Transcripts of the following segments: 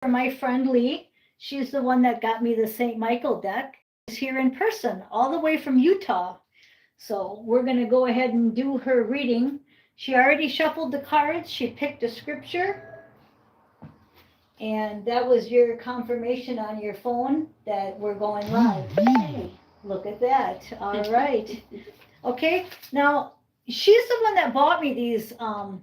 for my friend Leigh. She's the one that got me the St. Michael deck. She's here in person, all the way from Utah. So we're going to go ahead and do her reading. She already shuffled the cards. She picked a scripture. And that was your confirmation on your phone that we're going live. Hey, look at that. All right. Okay, now she's the one that bought me these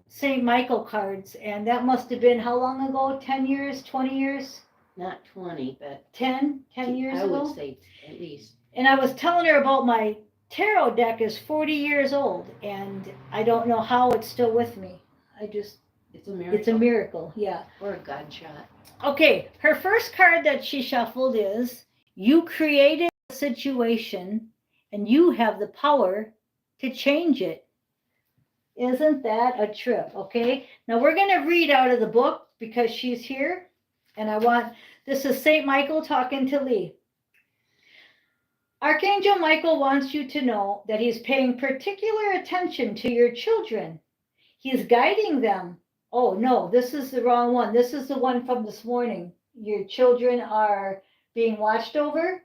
St. Michael cards, and that must have been how long ago? 10 years, 20 years? Not 20, but 10 years ago? I would say at least. And I was telling her about my tarot deck is 40 years old, and I don't know how it's still with me. It's a miracle. It's a miracle, yeah. Or a God shot. Okay, her first card that she shuffled is, you created a situation and you have the power to change it. Isn't that a trip? Okay, now we're going to read out of the book because she's here, and this is St. Michael talking to Leigh. Archangel Michael wants you to know that he's paying particular attention to your children. He's guiding them. Oh no, this is the wrong one. This is the one from this morning. Your children are being watched over,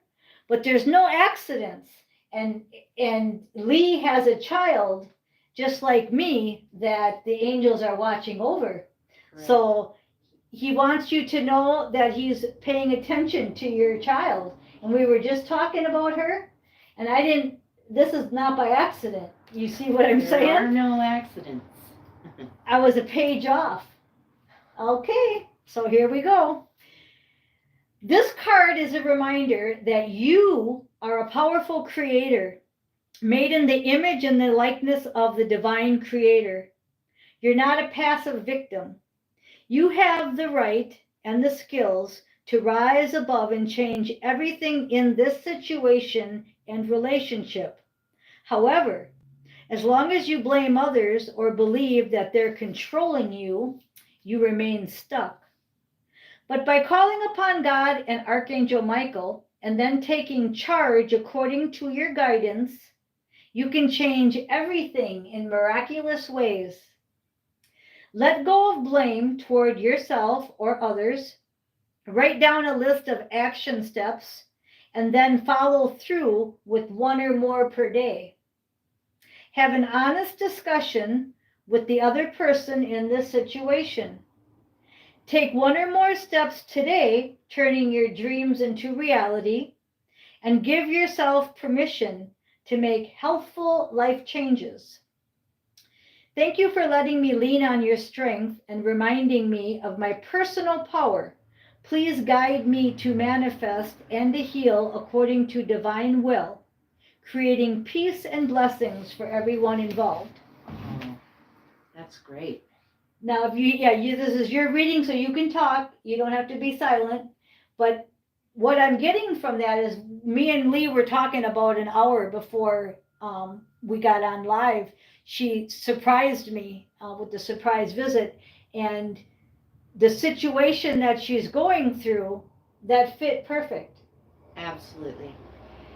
but there's no accidents. And Leigh has a child just like me that the angels are watching over. Right. So he wants you to know that he's paying attention to your child. And we were just talking about her, and this is not by accident. You see what I'm saying? There are no accidents. I was a page off. Okay, so here we go. This card is a reminder that you are a powerful creator, made in the image and the likeness of the divine creator. You're not a passive victim. You have the right and the skills to rise above and change everything in this situation and relationship. However, as long as you blame others or believe that they're controlling you, you remain stuck. But by calling upon God and Archangel Michael and then taking charge according to your guidance, you can change everything in miraculous ways. Let go of blame toward yourself or others. Write down a list of action steps and then follow through with one or more per day. Have an honest discussion with the other person in this situation. Take one or more steps today, turning your dreams into reality, and give yourself permission to make healthful life changes. Thank you for letting me lean on your strength and reminding me of my personal power. Please guide me to manifest and to heal according to divine will, creating peace and blessings for everyone involved. Oh, that's great. Now, this is your reading, so you can talk. You don't have to be silent. But what I'm getting from that is me and Leigh were talking about an hour before we got on live. She surprised me with the surprise visit, and the situation that she's going through, that fit perfect. Absolutely.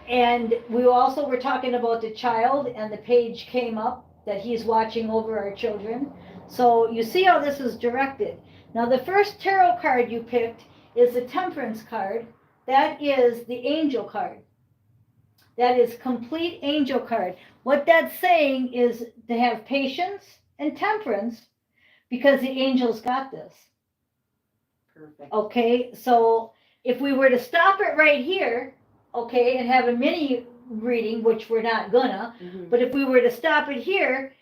And we also were talking about the child, and the page came up that he's watching over our children. So you see how this is directed. Now the first tarot card you picked is the Temperance card. That is the angel card. That is complete angel card. What that's saying is to have patience and temperance because the angels got this. Perfect. Okay, so if we were to stop it right here, okay, and have a mini reading, which we're not gonna, but if we were to stop it here,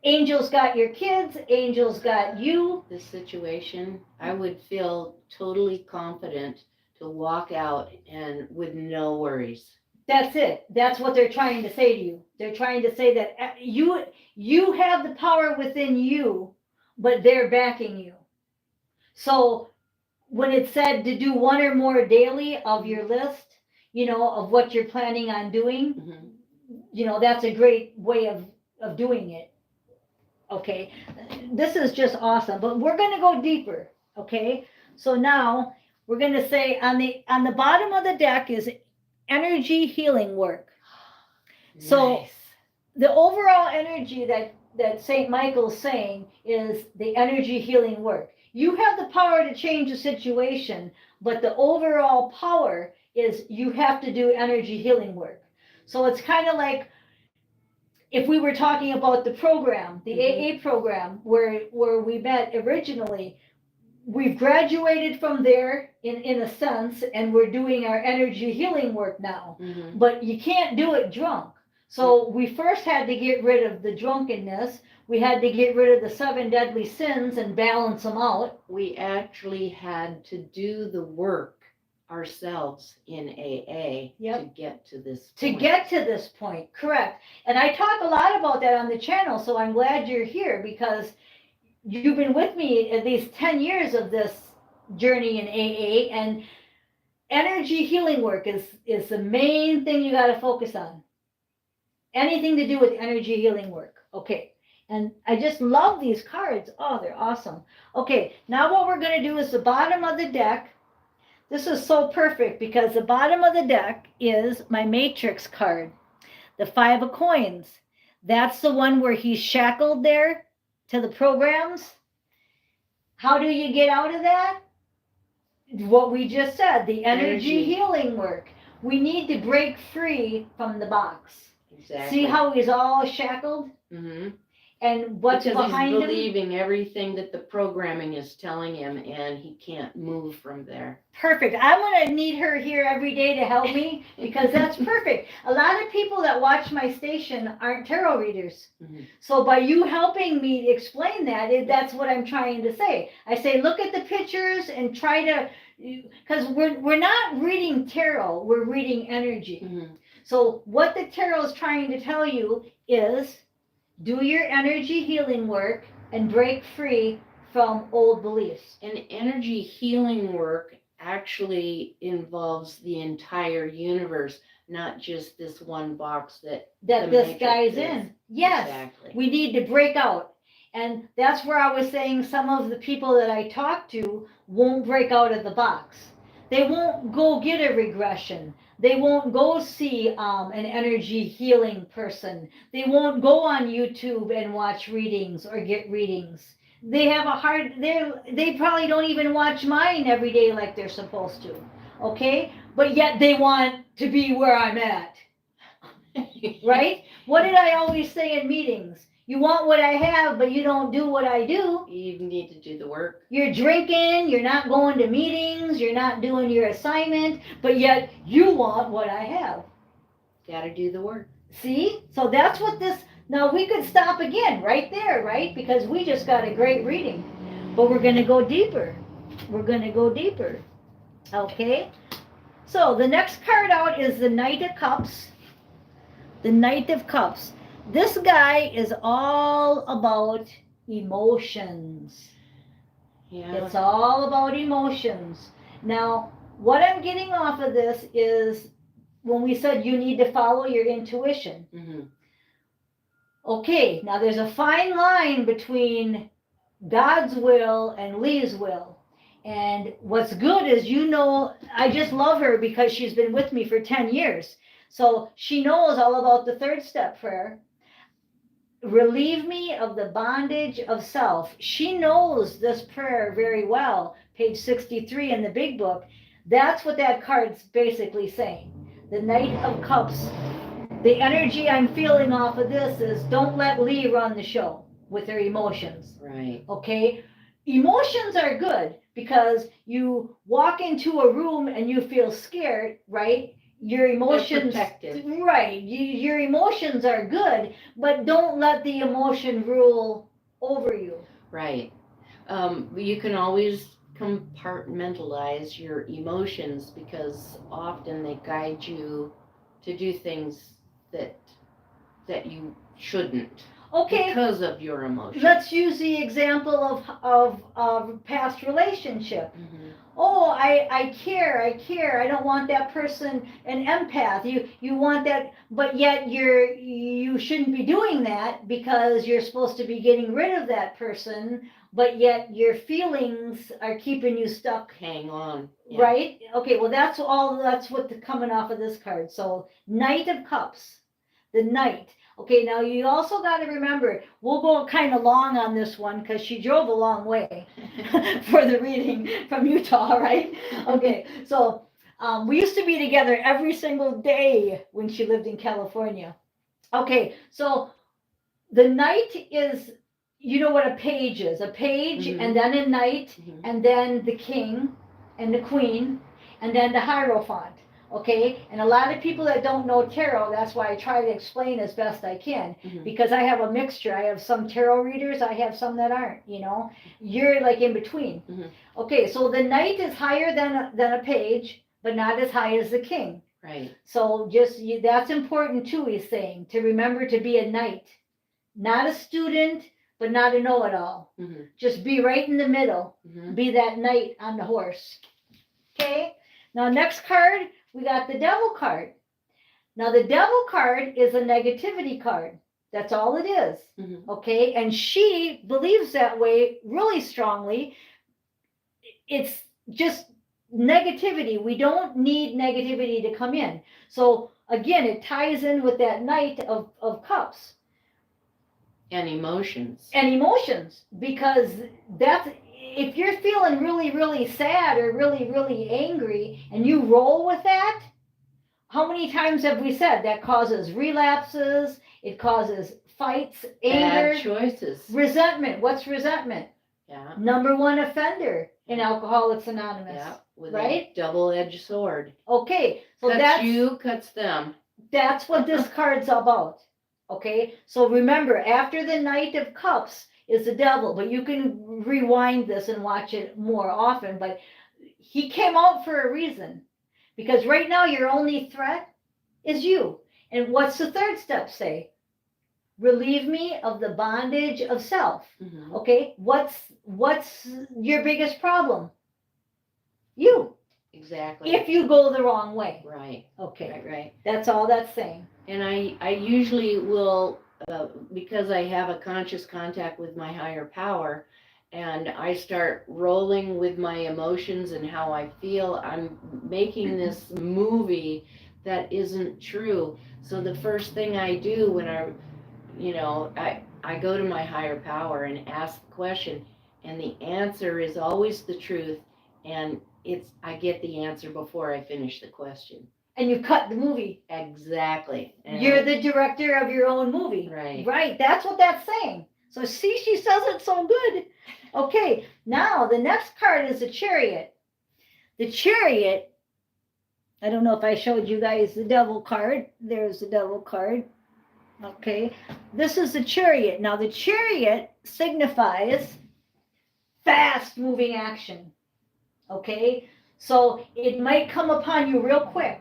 angels got your kids, angels got you. This situation, I would feel totally confident to walk out and with no worries. That's it. That's what they're trying to say to you. They're trying to say that you have the power within you, but they're backing you. So when it said to do one or more daily of your list, of what you're planning on doing, that's a great way of doing it. Okay, this is just awesome, but we're going to go deeper. Okay, so now we're going to say on the bottom of the deck is energy healing work. Nice. So the overall energy that St. Michael's saying is the energy healing work. You have the power to change the situation, but the overall power is you have to do energy healing work. So it's kind of like if we were talking about the program, the AA program, where we met originally, we've graduated from there in a sense, and we're doing our energy healing work now. Mhm. But you can't do it drunk. So we first had to get rid of the drunkenness. We had to get rid of the 7 deadly sins and balance them out. We actually had to do the work ourselves in AA Yep. to get to this To point. get to this point, correct. And I talk a lot about that on the channel, so I'm glad you're here because you've been with me at least 10 years of this journey in AA, and energy healing work is the main thing you got to focus on. Anything to do with energy healing work. Okay. And I just love these cards. Oh, they're awesome. Okay, now what we're going to do is the bottom of the deck. This is so perfect because the bottom of the deck is my matrix card, the 5 of coins. That's the one where he's shackled there to the programs. How do you get out of that? What we just said, the energy healing work. We need to break free from the box. Exactly. See how he's all shackled? Mm-hmm. And what's because behind he's him? believing everything that the programming is telling him, and he can't move from there. Perfect. I'm going to need her here every day to help me because that's perfect. A lot of people that watch my station aren't tarot readers. Mm-hmm. So by you helping me explain that, that's what I'm trying to say. I say, look at the pictures and try to, because we're not reading tarot, we're reading energy. Mm-hmm. So what the tarot is trying to tell you is do your energy healing work and break free from old beliefs. And energy healing work actually involves the entire universe, not just this one box that this guy's in. Yes, exactly. We need to break out. And that's where I was saying some of the people that I talk to won't break out of the box. They won't go get a regression. They won't go see an energy healing person. They won't go on YouTube and watch readings or get readings. They have a hard, they probably don't even watch mine every day like they're supposed to. Okay? But yet they want to be where I'm at. Right? What did I always say in meetings? You want what I have, but you don't do what I do. You need to do the work. You're drinking, you're not going to meetings, you're not doing your assignment, but yet you want what I have. Gotta do the work. See? So that's what this, now we could stop again right there, right? Because we just got a great reading. But we're going to go deeper. We're going to go deeper. Okay? So the next card out is the Knight of Cups. The Knight of Cups. This guy is all about emotions. Yeah. It's all about emotions. Now, what I'm getting off of this is when we said you need to follow your intuition. Mm-hmm. Okay, now there's a fine line between God's will and Leigh's will. And what's good is, I just love her because she's been with me for 10 years. So she knows all about the 3rd step prayer. Relieve me of the bondage of self. She knows this prayer very well. Page 63 in the big book. That's what that card's basically saying. The Knight of Cups. The energy I'm feeling off of this is don't let Leigh run the show with her emotions. Right. Okay? Emotions are good because you walk into a room and you feel scared, right? Your emotions, right? Your emotions are good, but don't let the emotion rule over you. Right. You can always compartmentalize your emotions because often they guide you to do things that you shouldn't. Okay. Because of your emotions. Let's use the example of past relationship. Mm-hmm. Oh, I care. I don't want that person an empath. You want that, but yet you shouldn't be doing that because you're supposed to be getting rid of that person, but yet your feelings are keeping you stuck. Hang on. Yeah. Right? Okay, well that's what's coming off of this card. So Knight of Cups. The Knight. Okay, now you also got to remember, we'll go kind of long on this one because she drove a long way for the reading from Utah, right? Okay, so we used to be together every single day when she lived in California. Okay, so the knight is, you know what a page is, a page, Mhm. and then a knight, Mhm. and then the king and the queen, and then the hierophant. Okay, and a lot of people that don't know tarot, that's why I try to explain as best I can, Mhm. because I have a mixture. I have some tarot readers, I have some that aren't, you know. You're like in between. Mhm. Okay, so the knight is higher than a page, but not as high as the king. Right. So just that's important too, he's saying, to remember to be a knight. Not a student, but not a know-it-all. Mhm. Just be right in the middle. Mhm. Be that knight on the horse. Okay? Now, next card, we got the devil card. Now, the devil card is a negativity card. That's all it is. Mhm. Okay? And she believes that way really strongly. It's just negativity. We don't need negativity to come in. So, again, it ties in with that Knight of Cups. And emotions. And emotions, because that's, if you're feeling really, really sad or really, really angry and you roll with that, how many times have we said that causes relapses, it causes fights, anger, Bad choices. resentment? What's resentment? Yeah. Number one offender in Alcoholics Anonymous. Yeah. With right? a double-edged sword. Okay, so Cuts that's you, cuts them. that's what this card's about. Okay, so remember, after the Knight of Cups is the devil, but you can rewind this and watch it more often. But he came out for a reason, because right now your only threat is you. And what's the third step say? Relieve me of the bondage of self. Mhm. Okay, what's your biggest problem? You. Exactly. If you go the wrong way. Right. Okay, Right. that's all that's saying. And I usually will, because I have a conscious contact with my higher power, and I start rolling with my emotions and how I feel, I'm making this movie that isn't true. So the first thing I do when I go to my higher power and ask the question, and the answer is always the truth, and I get the answer before I finish the question. And you cut the movie. Exactly. And You're the director of your own movie. Right. Right. That's what that's saying. So see, she says it so good. Okay, now the next card is the Chariot. The Chariot, I don't know if I showed you guys the Devil card. There's the Devil card. Okay, this is the Chariot. Now the Chariot signifies fast moving action. Okay, so it might come upon you real quick.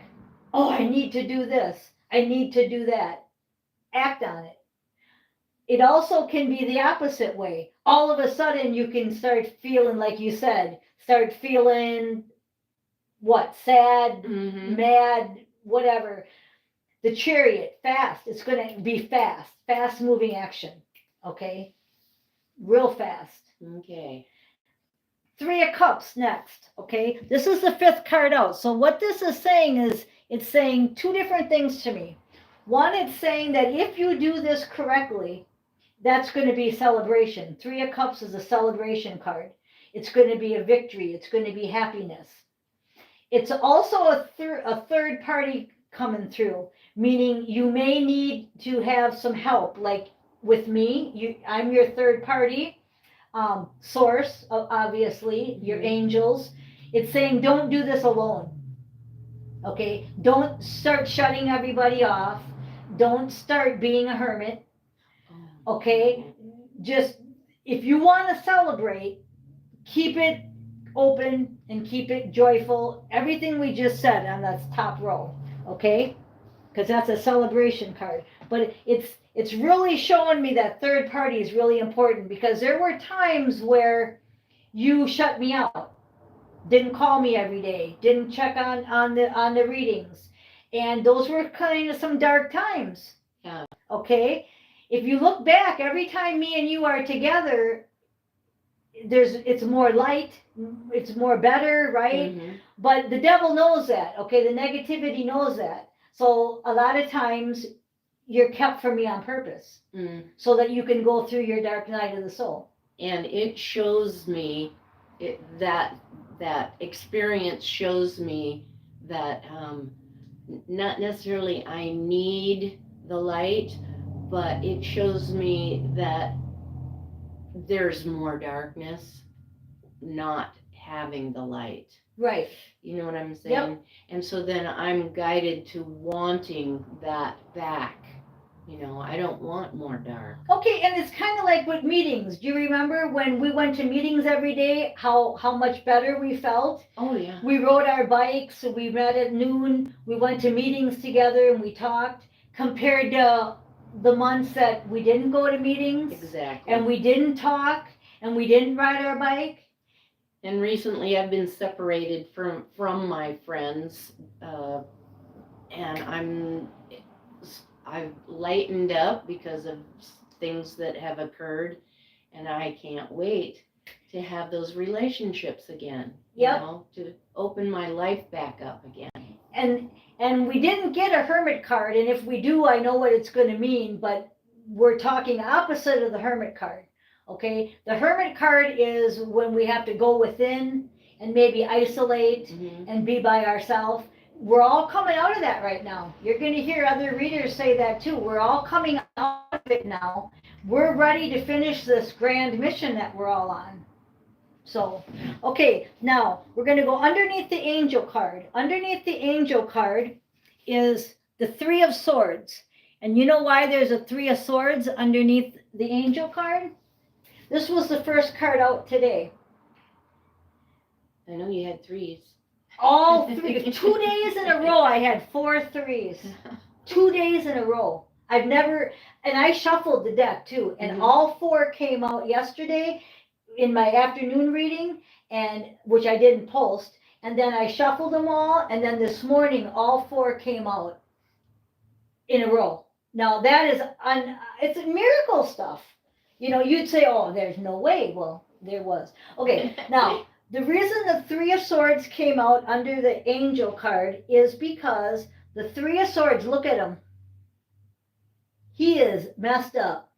Oh, I need to do this. I need to do that. Act on it. It also can be the opposite way. All of a sudden, you can start feeling, like you said, start feeling what? Sad, Mhm. mad, whatever. The Chariot, fast. It's going to be fast, fast moving action. Okay? Real fast. Okay. Three of Cups next. Okay? This is the fifth card out. So, what this is saying is, it's saying two different things to me. One, it's saying that if you do this correctly, that's going to be celebration. Three of Cups is a celebration card. It's going to be a victory. It's going to be happiness. It's also a third party coming through, meaning you may need to have some help. Like with me, I'm your third party source, obviously, your angels. It's saying don't do this alone. Okay? Don't start shutting everybody off. Don't start being a hermit. Okay? Just, if you want to celebrate, keep it open and keep it joyful. Everything we just said on that top row. Okay? Because that's a celebration card. But it's really showing me that third party is really important, because there were times where you shut me out, didn't call me every day, didn't check on the readings, and those were kind of some dark times. Yeah. Okay, if you look back, every time me and you are together, it's more light, it's more better, right? Mm-hmm. But the devil knows that. Okay, the negativity knows that. So a lot of times you're kept from me on purpose, so that you can go through your dark night of the soul. And it shows me that experience shows me that not necessarily I need the light, but it shows me that there's more darkness not having the light. Right. You know what I'm saying? Yep. And so then I'm guided to wanting that back. I don't want more dark. Okay, and it's kind of like with meetings. Do you remember when we went to meetings every day, how much better we felt? Oh, yeah. We rode our bikes, we met at noon, we went to meetings together and we talked, compared to the months that we didn't go to meetings. Exactly. And we didn't talk and we didn't ride our bike. And recently I've been separated from my friends, and I've lightened up because of things that have occurred, and I can't wait to have those relationships again. Yep. To open my life back up again. And we didn't get a hermit card, and if we do, I know what it's going to mean, but we're talking opposite of the hermit card. Okay, the hermit card is when we have to go within and maybe isolate and be by ourselves. We're all coming out of that right now. You're going to hear other readers say that too. We're all coming out of it now. We're ready to finish this grand mission that we're all on. So, okay, now we're going to go underneath the angel card. Underneath the angel card is the Three of Swords. And you know why there's a Three of Swords underneath the angel card? This was the first card out today. I know you had threes. All three. 2 days in a row, I had 4 threes. 2 days in a row. I've never, and I shuffled the deck too, and all 4 came out yesterday in my afternoon reading, and which I didn't post, and then I shuffled them all, and then this morning all 4 came out in a row. Now that is, it's miracle stuff. You'd say, oh, there's no way. Well, there was. Okay, now, the reason the Three of Swords came out under the angel card is because the Three of Swords, look at him. He is messed up.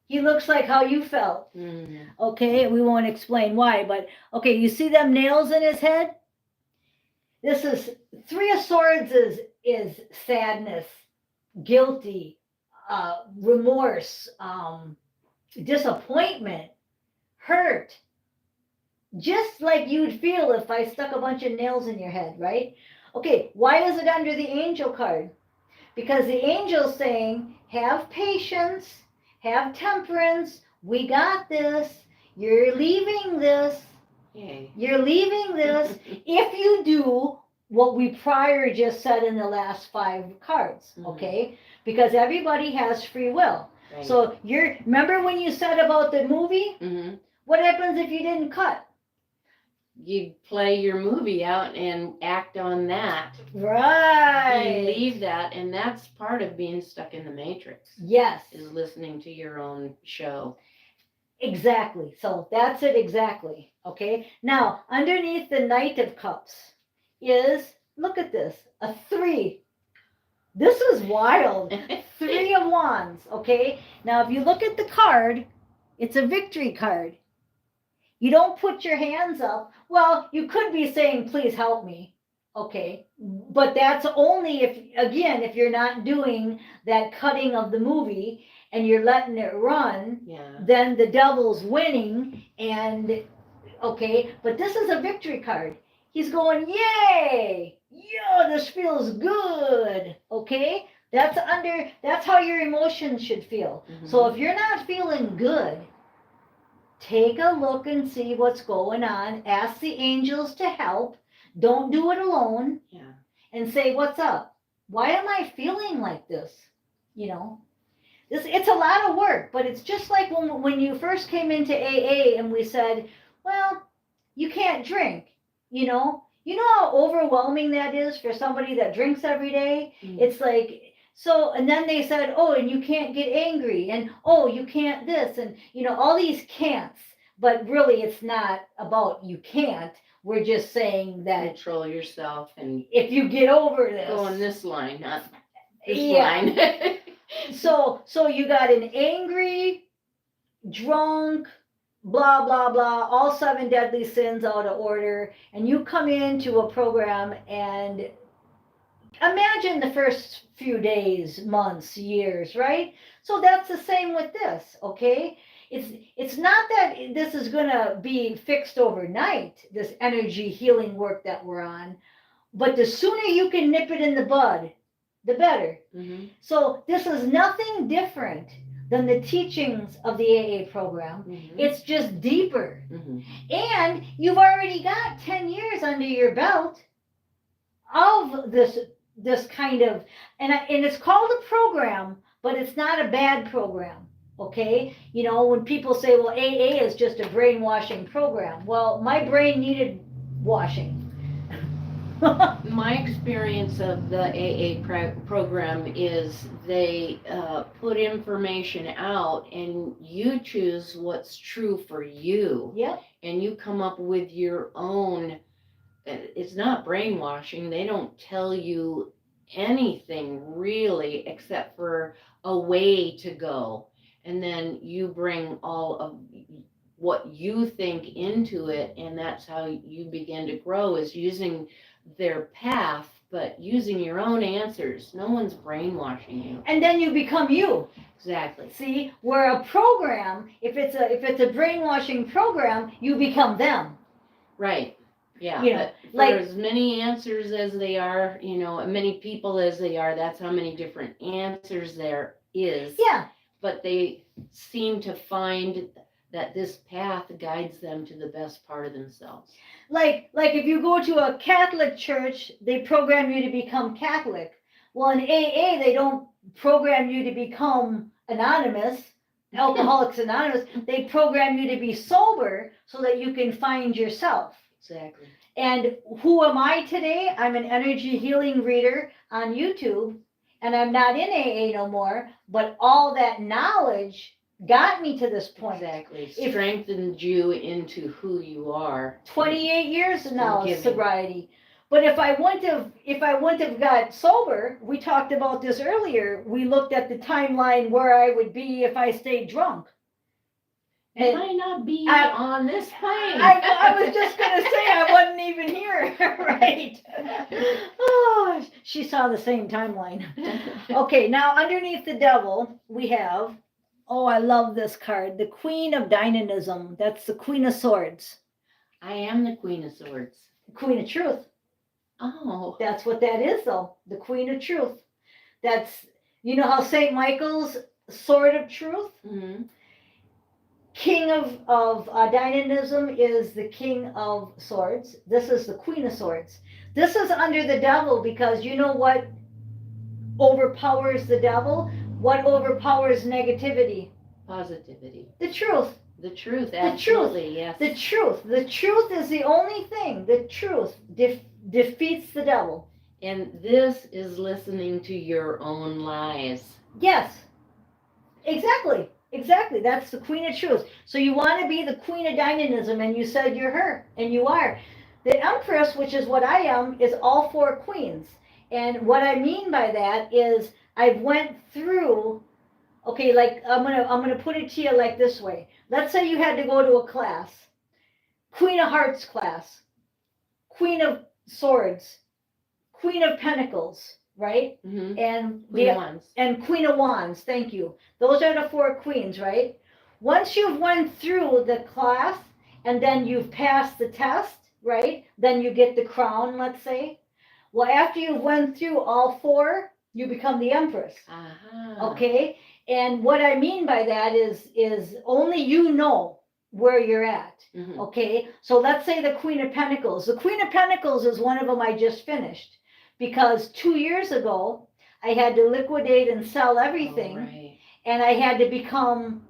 He looks like how you felt. Okay, we won't explain why, but okay, you see them nails in his head? This is, Three of Swords is sadness, guilty, remorse, disappointment, hurt, just like you'd feel if I stuck a bunch of nails in your head, right? Okay, why is it under the angel card? Because the angel's saying, have patience, have temperance, we got this, you're leaving this, you're leaving this, if you do what we prior just said in the last 5 cards, okay? Because everybody has free will. Right. So remember when you said about the movie? What happens if you didn't cut? You play your movie out and act on that. Right. You leave that, and that's part of being stuck in the matrix. Yes. Is listening to your own show. Exactly. So that's it exactly. Okay. Now, underneath the Knight of Cups is, look at this, a 3. This is wild. 3 of Wands, okay? Now, if you look at the card, it's a victory card. You don't put your hands up. Well, you could be saying, please help me, okay? But that's only if you're not doing that cutting of the movie and you're letting it run, then the devil's winning, and, okay? But this is a victory card. He's going, yay! Yeah, this feels good, okay? That's how your emotions should feel. So if you're not feeling good, take a look and see what's going on. Ask the angels to help. Don't do it alone. And say, what's up? Why am I feeling like this? It's a lot of work, but it's just like when you first came into AA and we said, well, you can't drink, You know how overwhelming that is for somebody that drinks every day? It's like, so, and then they said, oh, and you can't get angry, and oh, you can't this, and all these can'ts, but really it's not about you can't. We're just saying that control yourself, and if you get over this, go on this line, not this line. So you got an angry, drunk, blah blah blah, all seven deadly sins out of order, and you come into a program and imagine the first few days, months, years, right? So that's the same with this, okay? It's not that this is going to be fixed overnight, this energy healing work that we're on, but the sooner you can nip it in the bud, the better. Mhm. So this is nothing different than the teachings of the AA program. Mhm. It's just deeper. Mhm. And you've already got 10 years under your belt of this kind of, and it's called a program, but it's not a bad program. Okay, you know, when people say, well, AA is just a brainwashing program, well, my brain needed washing. My experience of the AA program is they put information out and you choose what's true for you. Yep. And you come up with your own. It's not brainwashing. They don't tell you anything really except for a way to go. And then you bring all of what you think into it, and that's how you begin to grow, is using their path, but using your own answers. No one's brainwashing you. And then you become you. Exactly. See, where a program, if it's a brainwashing program, you become them. Right. Yeah. You know, but for like as many answers as they are, you know, many people as they are, that's how many different answers there is. yeah. But they seem to find that this path guides them to the best part of themselves. Like if you go to a Catholic church, they program you to become Catholic. Well, in AA, they don't program you to become anonymous, Alcoholics Anonymous. They program you to be sober so that you can find yourself. Exactly. And who am I today? I'm an energy healing reader on YouTube, and I'm not in AA no more, but all that knowledge got me to this point. Exactly. Strengthened you into who you are. 28 years now of sobriety. But if I wouldn't have got sober, we talked about this earlier. We looked at the timeline where I would be if I stayed drunk. You might not be on this plane. I was just going to say I wasn't even here, right? Oh, she saw the same timeline. Okay, now underneath the devil, we have, oh, I love this card, the Queen of Dynamism. That's the Queen of Swords. I am the Queen of Swords. Queen of Truth. Oh. That's what that is, though. The Queen of Truth. That's, you know how St. Michael's Sword of Truth? Mm-hmm. King of Dynamism is the King of Swords. This is the Queen of Swords. This is under the devil because you know what overpowers the devil? What overpowers negativity? Positivity. The truth. The truth, absolutely, yes. The truth. The truth is the only thing. The truth defeats the devil. And this is listening to your own lies. Yes. Exactly. Exactly. That's the Queen of Truth. So you want to be the Queen of Dynamism, and you said you're her, and you are. The Empress, which is what I am, is all four queens. And what I mean by that is I've went through, okay, like I'm gonna put it to you like this way. Let's say you had to go to a class. Queen of Hearts class, Queen of Swords, Queen of Pentacles, right? Mm-hmm. And Queen of Wands. And Queen of Wands, thank you. Those are the four queens, right? Once you've went through the class and then you've passed the test, right? Then you get the crown, let's say. Well, after you've went through all four, you become the Empress. Uh-huh. Okay? And what I mean by that is only you know where you're at. Mm-hmm. Okay? So let's say the Queen of Pentacles. The Queen of Pentacles is one of them I just finished. Because 2 years ago, I had to liquidate and sell everything. Oh, right. And I had to become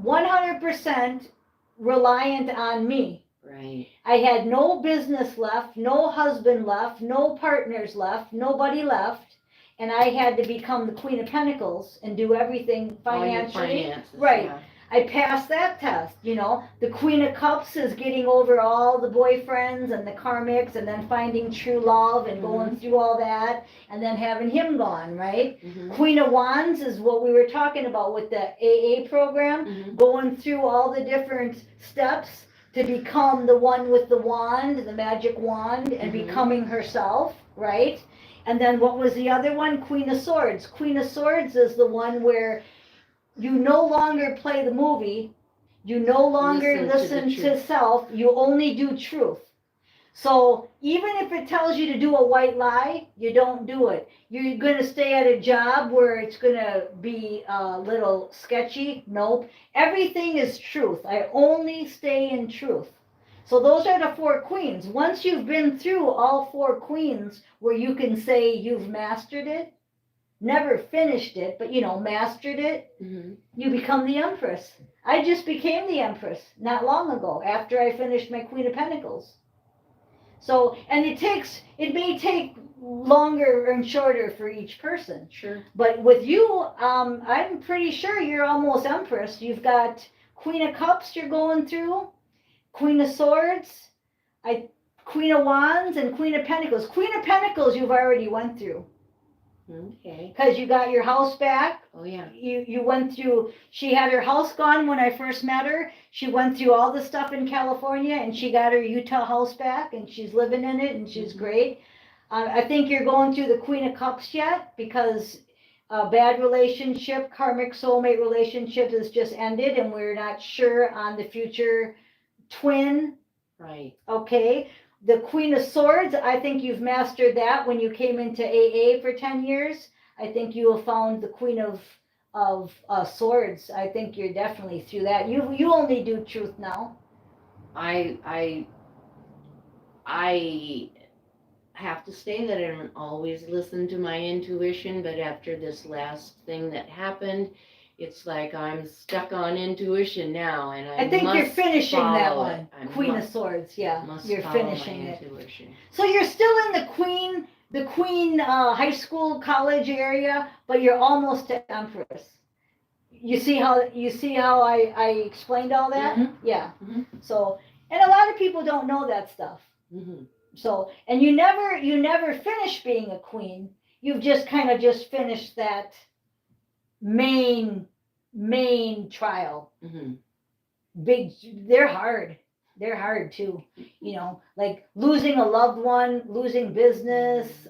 100% reliant on me. Right. I had no business left, no husband left, no partners left, nobody left. And I had to become the Queen of Pentacles and do everything financially. All your finances, right. Yeah. I passed that test, you know. The Queen of Cups is getting over all the boyfriends and the karmics and then finding true love and going through all that and then having him gone, right? Queen of Wands is what we were talking about with the AA program, going through all the different steps to become the one with the wand, the magic wand, and becoming herself, right? And then what was the other one? Queen of Swords. Queen of Swords is the one where you no longer play the movie, you no longer listen to self, you only do truth. So even if it tells you to do a white lie, you don't do it. You're going to stay at a job where it's going to be a little sketchy. Nope. Everything is truth. I only stay in truth. So those are the 4 queens. Once you've been through all 4 queens where you can say you've mastered it, never finished it, but you know, mastered it, you become the Empress. I just became the Empress not long ago after I finished my Queen of Pentacles. So, and it may take longer and shorter for each person. Sure. But with you, I'm pretty sure you're almost Empress. You've got Queen of Cups you're going through, Queen of Swords, Queen of Wands, and Queen of Pentacles. Queen of Pentacles you've already went through. Okay. Because you got your house back. Oh, yeah. You went through, she had her house gone when I first met her. She went through all the stuff in California and she got her Utah house back and she's living in it and she's great. I think you're going through the Queen of Cups yet because a bad relationship, karmic soulmate relationship has just ended and we're not sure on the future twin. Right. Okay. The Queen of Swords, I think you've mastered that when you came into AA for 10 years. I think you have found the Queen of Swords. I think you're definitely through that. You only do truth now. I have to say that I don't always listen to my intuition, but after this last thing that happened, it's like I'm stuck on intuition now, and I think you're finishing that follow one. it. Queen of Swords, yeah. You're finishing it. Intuition. So you're still in the Queen high school, college area, but you're almost to Empress. You see how I explained all that? Yeah. So, and a lot of people don't know that stuff. So, and you never finish being a queen. You've just kind of just finished that main trial. Big, they're hard too, you know, like losing a loved one, losing business,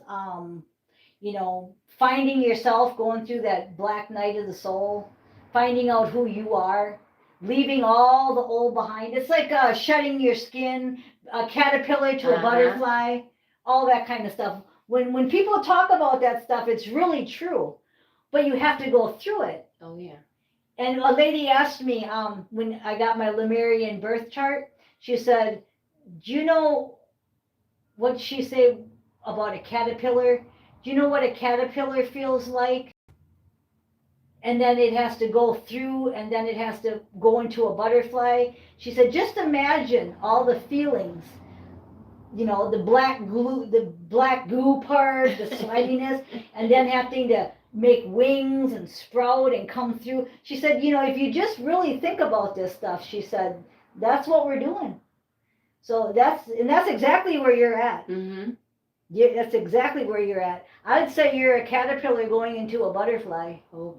you know, finding yourself, going through that black night of the soul, finding out who you are, leaving all the old behind. It's like shedding your skin, a caterpillar to a butterfly, all that kind of stuff. When people talk about that stuff, it's really true. But you have to go through it. Oh, yeah. And a lady asked me when I got my Lemurian birth chart, she said, do you know what she said about a caterpillar? Do you know what a caterpillar feels like? And then it has to go through, and then it has to go into a butterfly. She said, just imagine all the feelings. You know, the black goo part, the sliminess, and then having to make wings and sprout and come through. She said, you know, if you just really think about this stuff, she said, that's what we're doing. So that's exactly where you're at. Yeah, that's exactly where you're at. I'd say you're a caterpillar going into a butterfly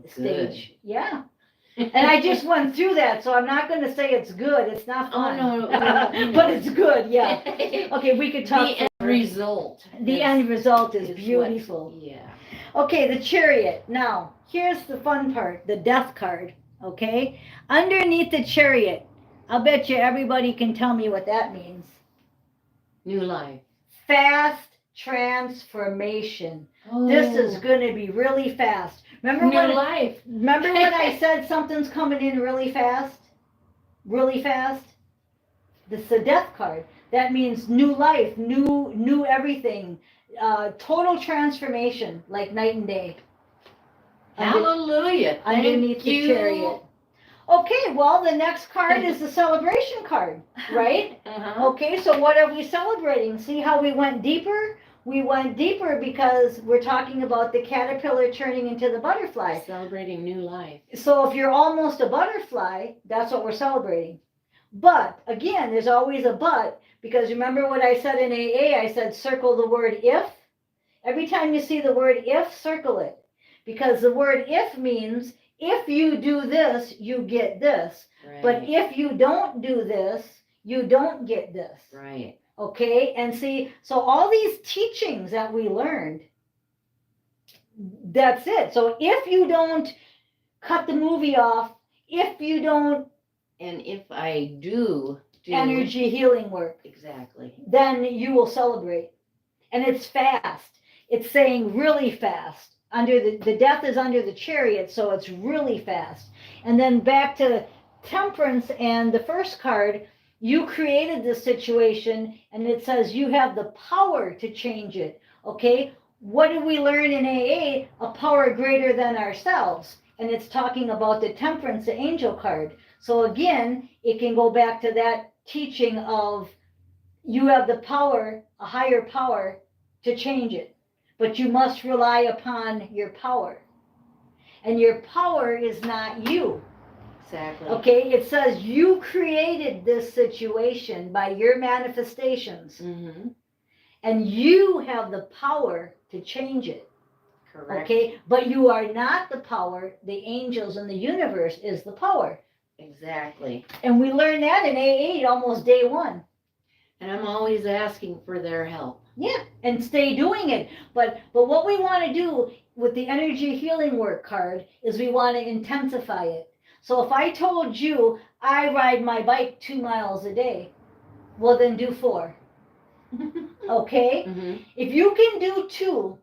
stage. Good. Yeah. And I just went through that, so I'm not going to say it's good. It's not fun. Oh, no. But it's good, yeah. Okay, we could talk. The end result. The end result is beautiful. Yeah. Okay, the Chariot. Now, here's the fun part, the Death card, okay? Underneath the Chariot, I'll bet you everybody can tell me what that means. New life. Fast transformation. Oh. This is going to be really fast. Remember life. Remember when I said something's coming in really fast? Really fast? This is the Death card. That means new life, new everything. Total transformation, like night and day. Hallelujah. Underneath the Chariot. Okay, well, the next card is the celebration card, right? Okay, so what are we celebrating? See how we went deeper? we went deeper because we're talking about the caterpillar turning into the butterfly. Celebrating new life. So if you're almost a butterfly, that's what we're celebrating. But again, there's always a but, because remember what I said in AA? I said circle the word if. Every time you see the word if, circle it. Because the word if means if you do this, you get this. Right. But if you don't do this, you don't get this. Right. Okay? And see, so all these teachings that we learned, that's it. So if you don't cut the movie off, if you don't And if I do energy healing work, exactly, then you will celebrate. And it's fast. It's saying really fast. Under the death is under the chariot, so it's really fast. And then back to temperance and the first card, you created this situation, and it says you have the power to change it. Okay? What did we learn in AA? A power greater than ourselves. And it's talking about the temperance, the angel card. So again, it can go back to that teaching of you have the power, a higher power, to change it. But you must rely upon your power. And your power is not you. exactly. Okay, it says you created this situation by your manifestations. Mm-hmm. And you have the power to change it. Correct. Okay, but you are not the power. The angels and the universe is the power. Exactly. And we learned that in AA almost day one. And I'm always asking for their help. Yeah, and stay doing it. But what we want to do with the energy healing work card is we want to intensify it. So if I told you I ride my bike 2 miles a day, well then do 4. Okay? Mm-hmm. If you can do 2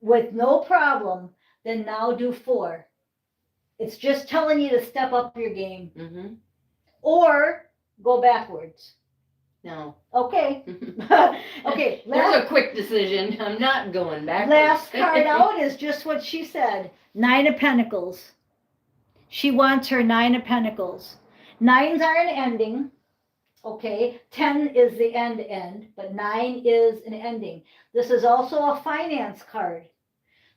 with no problem, then now do 4. It's just telling you to step up your game. Mm-hmm. Or go backwards. No. Okay. Okay. There's a quick decision. I'm not going backwards. Last card out is just what she said. 9 of Pentacles. She wants her 9 of Pentacles. 9s are an ending. Okay. 10 is the end, but 9 is an ending. This is also a finance card.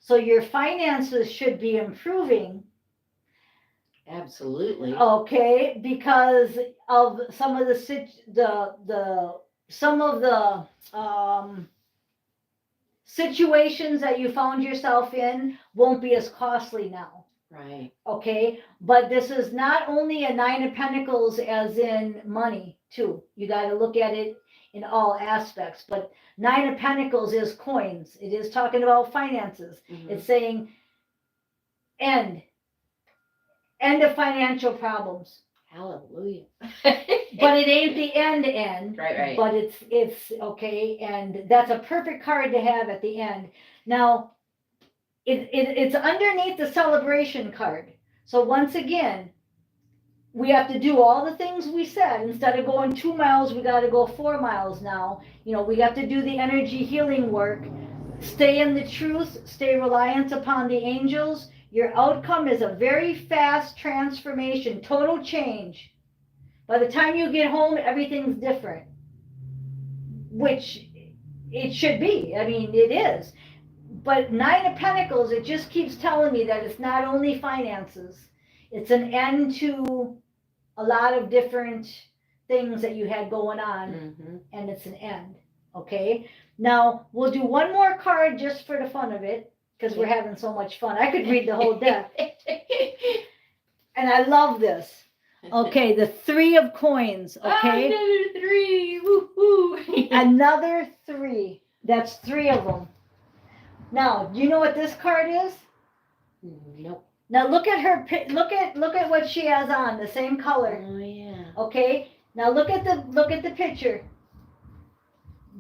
So your finances should be improving. Absolutely. Okay, because of some of the situations that you found yourself in won't be as costly now. Right. Okay, but this is not only a 9 of Pentacles as in money too. You got to look at it in all aspects. But 9 of Pentacles is coins. It is talking about finances. Mm-hmm. It's saying end of financial problems. Hallelujah. But it ain't the end. Right. But it's okay, and that's a perfect card to have at the end. Now, it's underneath the celebration card. So once again, we have to do all the things we said. Instead of going 2 miles, we got to go 4 miles now. You know, we have to do the energy healing work. Stay in the truth. Stay reliant upon the angels. Your outcome is a very fast transformation, total change. By the time you get home, everything's different, which it should be. I mean, it is. But 9 of Pentacles, it just keeps telling me that it's not only finances. It's an end to a lot of different things that you had going on, Mm-hmm. and it's an end. Okay? Now, we'll do one more card just for the fun of it, because we're having so much fun. I could read the whole deck. And I love this. Okay, the 3 of coins. Okay? Another 3. Woo-hoo. Another 3. That's 3 of them. Now, do you know what this card is? Nope. Now look at her. Look at what she has on. The same color. Oh yeah. Okay. Now look at the picture.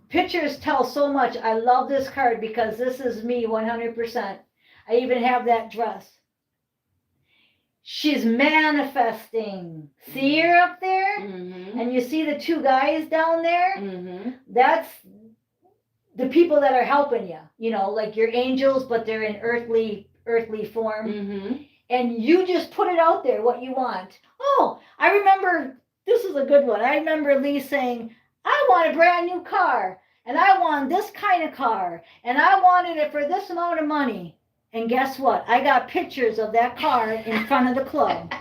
Pictures tell so much. I love this card because this is me 100%. I even have that dress. She's manifesting. See her up there? Mm-hmm. And you see the 2 guys down there? Mm-hmm. That's the people that are helping you. You know, like your angels, but they're in earthly form. Mm-hmm. And you just put it out there what you want. Oh, I remember, this is a good one. I remember Leigh saying, I want a brand new car. and I want this kind of car, and I wanted it for this amount of money. And guess what? I got pictures of that car in front of the club,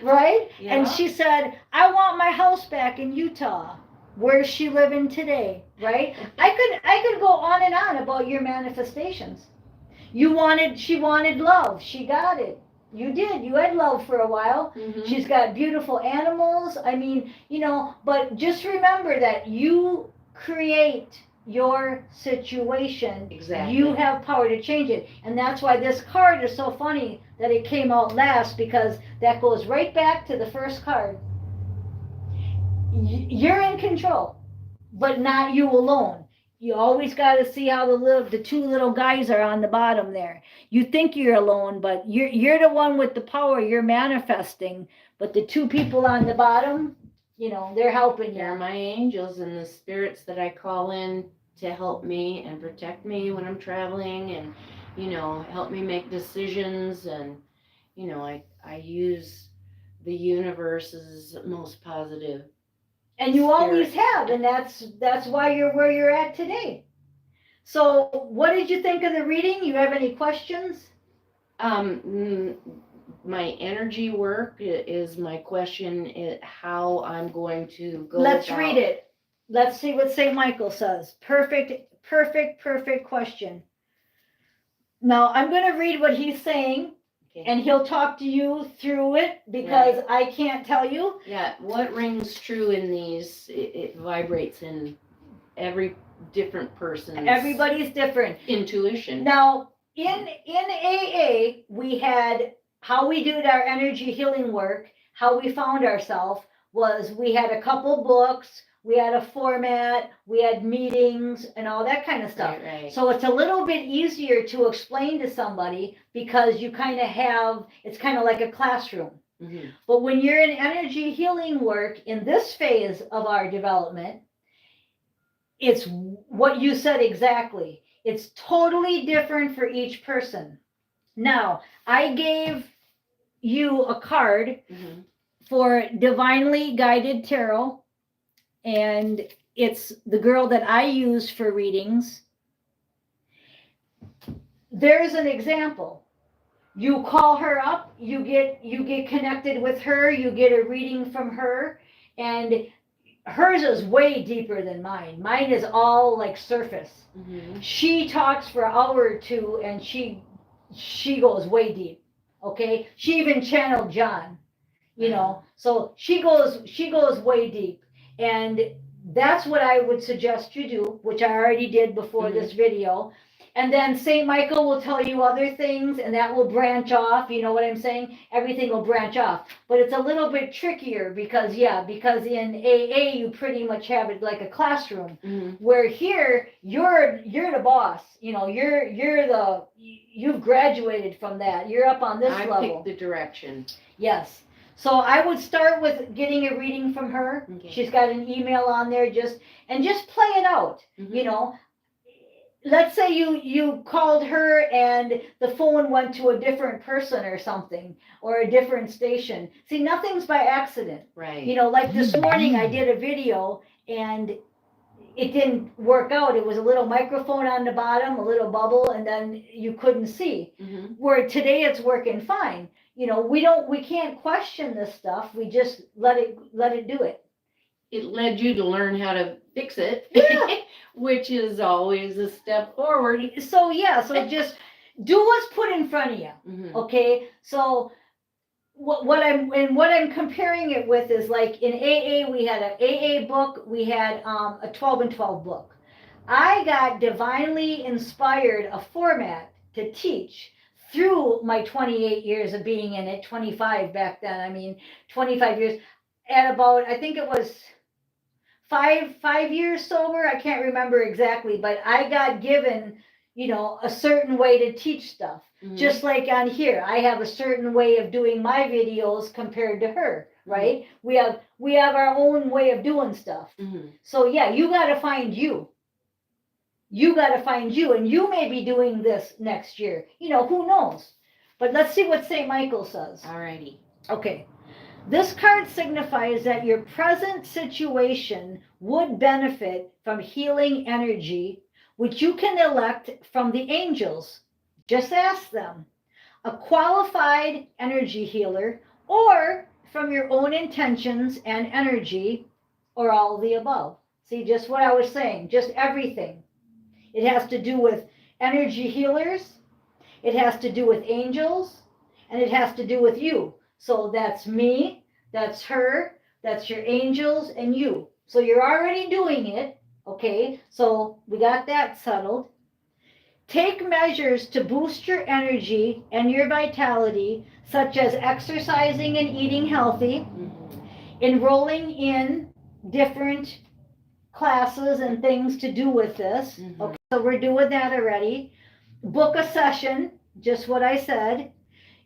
right? Yeah. And she said, I want my house back in Utah. Where's she living today, right? I could go on and on about your manifestations. She wanted love. She got it. You did. You had love for a while. Mhm. She's got beautiful animals. I mean, but just remember that you create your situation. Exactly. You have power to change it. And that's why this card is so funny that it came out last, because that goes right back to the first card. You're in control, but not you alone. You always got to see how the two little guys are on the bottom there. You think you're alone, but you're the one with the power. You're manifesting, but the two people on the bottom, they're helping you. They're my angels and the spirits that I call in to help me and protect me when I'm traveling, and help me make decisions, and I use the universe's most positive. And you always have, and that's why you're where you're at today. So, what did you think of the reading? You have any questions? My energy work is my question, how I'm going to go. Let's read it. Let's see what St. Michael says. Perfect question. Now, I'm going to read what he's saying, okay, and he'll talk to you through it, because right, I can't tell you. Yeah, what rings true in these, it vibrates in every different person. Everybody's different. Intuition. Now, in AA, we had how we did our energy healing work, how we found ourselves was we had a couple books, we had a format, we had meetings and all that kind of stuff. Right. So it's a little bit easier to explain to somebody, because you kind of have, it's kind of like a classroom. Mm-hmm. But when you're in energy healing work in this phase of our development, it's what you said exactly. It's totally different for each person. Now, I gave you a card, mm-hmm, for Divinely Guided Tarot, and it's the girl that I use for readings. There's an example. You call her up, you get connected with her, you get a reading from her, and hers is way deeper than mine. Mine is all like surface. Mm-hmm. She talks for an hour or two, and she goes way deep. Okay, she even channeled John. So she goes way deep, and that's what I would suggest you do, which I already did before, mm-hmm, this video. And then St. Michael will tell you other things, and that will branch off. You know what I'm saying? Everything will branch off, but it's a little bit trickier because in AA you pretty much have it like a classroom, mm-hmm, where here you're the boss. You've graduated from that. You're up on this level. I picked the direction. Yes. So I would start with getting a reading from her. Okay. She's got an email on there, just play it out. Mm-hmm. Let's say you called her and the phone went to a different person or something, or a different station. See, nothing's by accident. Right. Like this morning I did a video and it didn't work out. It was a little microphone on the bottom, a little bubble, and then you couldn't see. Mm-hmm. Where today it's working fine. We can't question this stuff. We just let it do it. It led you to learn how to fix it. Yeah. Which is always a step forward. So just do what's put in front of you. Mm-hmm. Okay. So what I'm comparing it with is like in AA, we had an AA book, we had a 12 and 12 book. I got divinely inspired a format to teach through my 28 years of being in it, 25 back then. 25 years at about, I think it was 5 years sober. I can't remember exactly, but I got given, a certain way to teach stuff. Mm-hmm. Just like on here, I have a certain way of doing my videos compared to her, right? Mm-hmm. We have our own way of doing stuff. Mm-hmm. So yeah, you got to find you. You got to find you, and you may be doing this next year. Who knows? But let's see what St. Michael says. Alrighty. Okay. This card signifies that your present situation would benefit from healing energy, which you can elect from the angels. Just ask them. A qualified energy healer, or from your own intentions and energy, or all of the above. See, just what I was saying, just everything. It has to do with energy healers, it has to do with angels, and it has to do with you. So that's me, that's her, that's your angels, and you. So you're already doing it, okay? So we got that settled. Take measures to boost your energy and your vitality, such as exercising and eating healthy, enrolling in different classes and things to do with this. Okay, so we're doing that already. Book a session, just what I said.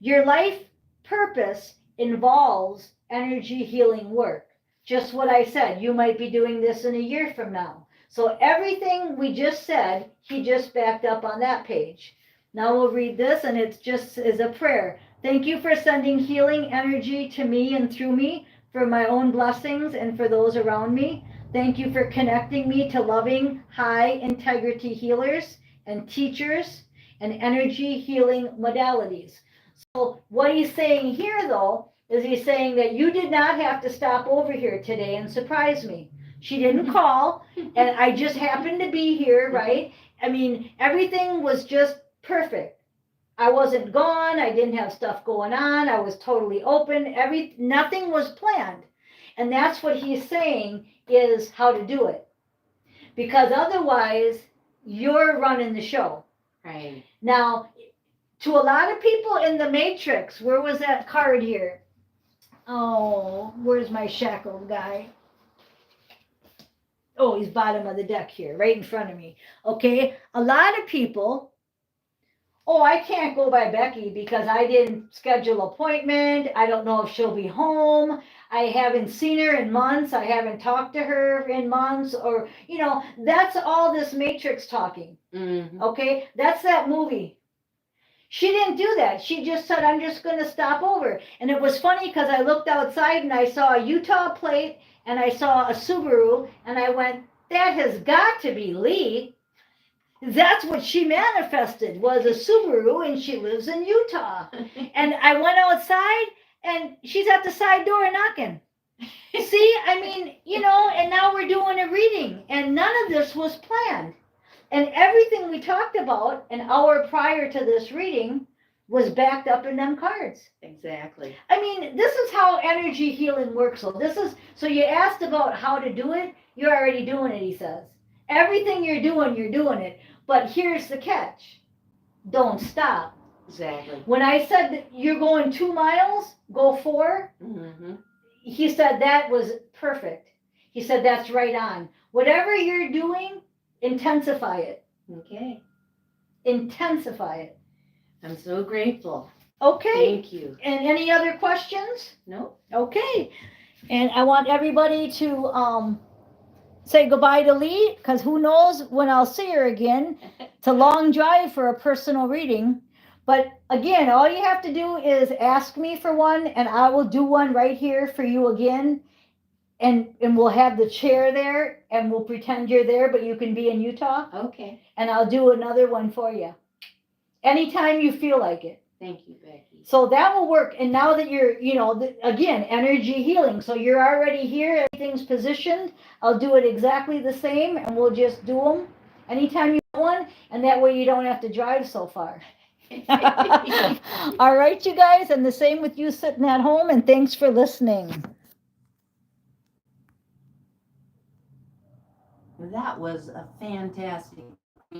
Your life purpose involves energy healing work. Just what I said. You might be doing this in a year from now. So everything we just said, he just backed up on that page. Now we'll read this, and it's just as a prayer. Thank you for sending healing energy to me and through me for my own blessings and for those around me. Thank you for connecting me to loving, high integrity healers and teachers and energy healing modalities. So what he's saying here, though, is he's saying that you did not have to stop over here today and surprise me. She didn't call, and I just happened to be here, right? I mean, everything was just perfect. I wasn't gone. I didn't have stuff going on. I was totally open. Nothing was planned. And that's what he's saying is how to do it. Because otherwise, you're running the show. Right. Now, to a lot of people in the Matrix, where was that card here? Oh, where's my shackled guy? Oh, he's bottom of the deck here, right in front of me. Okay, a lot of people, oh, I can't go by Becky because I didn't schedule appointment. I don't know if she'll be home. I haven't seen her in months. I haven't talked to her in months. Or, that's all this Matrix talking. Mm-hmm. Okay, that's that movie. She didn't do that. She just said, I'm just going to stop over. And it was funny because I looked outside and I saw a Utah plate and I saw a Subaru and I went, that has got to be Leigh. That's what she manifested, was a Subaru, and she lives in Utah. And I went outside and she's at the side door knocking. See, I mean, and now we're doing a reading and none of this was planned. And everything we talked about an hour prior to this reading was backed up in them cards. Exactly. I mean, this is how energy healing works. So you asked about how to do it. You're already doing it, he says. Everything you're doing it. But here's the catch. Don't stop. Exactly. When I said that you're going 2 miles, go 4. Mm-hmm. He said that was perfect. He said that's right on. Whatever you're doing, intensify it. Okay. Intensify it. I'm so grateful. Okay. Thank you. And any other questions? No. Okay. And I want everybody to say goodbye to Leigh, because who knows when I'll see her again. It's a long drive for a personal reading. But again, all you have to do is ask me for one, and I will do one right here for you again. And we'll have the chair there, and we'll pretend you're there, but you can be in Utah. Okay. And I'll do another one for you. Anytime you feel like it. Thank you, Becky. So that will work. And now that you're, again, energy healing. So you're already here. Everything's positioned. I'll do it exactly the same, and we'll just do them anytime you want one. And that way you don't have to drive so far. All right, you guys. And the same with you sitting at home. And thanks for listening. That was a fantastic